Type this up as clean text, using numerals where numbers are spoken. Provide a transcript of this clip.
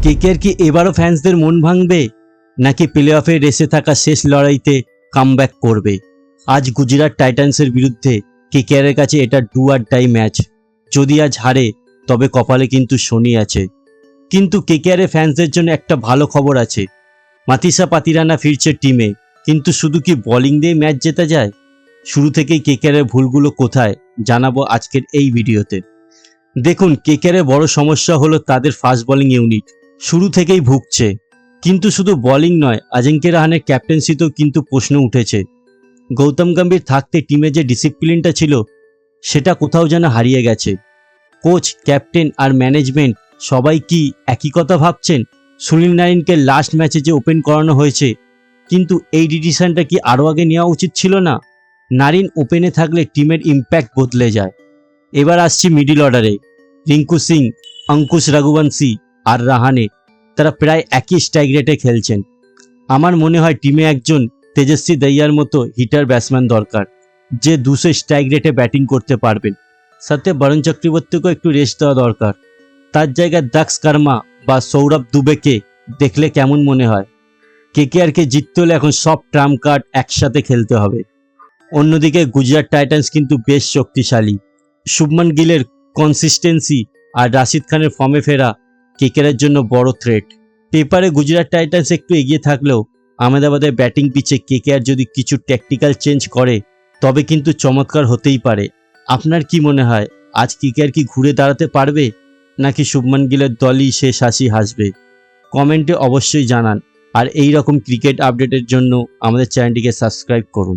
KKR কি এবারও ফ্যান্সদের মন ভাঙবে, নাকি প্লে অফের রেসে থাকা শেষ লড়াইতে কামব্যাক করবে? আজ গুজরাট টাইটান্সের বিরুদ্ধে কেকেআরের কাছে এটা ডু আর ডাই ম্যাচ। যদি আজ হারে তবে কপালে কিন্তু শনি আছে। কিন্তু কেকেআরের ফ্যান্সদের জন্য একটা ভালো খবর আছে, মাতিসা পাতিরানা ফিরছে টিমে। কিন্তু শুধু কি বোলিং দিয়ে ম্যাচ জেতা যায়? শুরু থেকেই কেকেআরের ভুলগুলো কোথায় জানাবো আজকের এই ভিডিওতে। দেখুন, কেকেআরের বড় সমস্যা হলো তাদের ফাস্ট বোলিং ইউনিট শুরু থেকেই ভুগছে। কিন্তু শুধু বোলিং নয়, অজিঙ্ক্য রাহানের ক্যাপ্টেন্সিতেও কিন্তু প্রশ্ন উঠেছে। গৌতম গম্ভীর থাকতে টিমে যে ডিসিপ্লিনটা ছিল সেটা কোথাও যেন হারিয়ে গেছে। কোচ, ক্যাপ্টেন আর ম্যানেজমেন্ট সবাই কি একই কথা ভাবছেন? সুনীল নারিনকে লাস্ট ম্যাচে যে ওপেন করানো হয়েছে, কিন্তু এই ডিসিশনটা কি আরও আগে নেওয়া উচিত ছিল না? নারিন ওপেনে থাকলে টিমের ইম্প্যাক্ট বদলে যায়। এবার আসছি মিডিল অর্ডারে। রিঙ্কু সিং, অঙ্কুশ রঘুবংশী আর রাহানে তারা প্রায় একই স্ট্রাইক রেটে খেলছেন। আমার মনে হয় টিমে একজন তেজস্বী দইয়ার মতো হিটার ব্যাটসম্যান দরকার, যে 200 স্ট্রাইক রেটে ব্যাটিং করতে পারবেন। সাথে বরুণ চক্রবর্তীকেও একটু রেস্ট দেওয়া দরকার। তার জায়গায় দক্ষ কর্মা বা সৌরভ দুবেকে দেখলে কেমন মনে হয়? কেকেআরকে জিততে হলে এখন সব ট্রাম্প কার্ড একসাথে খেলতে হবে। অন্যদিকে গুজরাট টাইটান্স কিন্তু বেশ শক্তিশালী। শুভমান গিলের কনসিস্টেন্সি আর রাশিদ খানের ফর্মে ফেরা কেকেআরের জন্য বড় থ্রেট। পেপারে গুজরাট টাইটান্স একটু এগিয়ে থাকলেও আহমেদাবাদের ব্যাটিং পিচে কেকেআর যদি কিছু ট্যাকটিক্যাল চেঞ্জ করে তবে কিন্তু চমৎকার হতেই পারে। আপনার কি মনে হয়, আজ কেকেআর কি ঘুরে দাঁড়াতে পারবে, নাকি শুভমান গিলের দলই শেষ হাসি হাসবে? কমেন্টে অবশ্যই জানান। আর এই রকম ক্রিকেট আপডেটের জন্য আমাদের চ্যানেলটিকে সাবস্ক্রাইব করুন।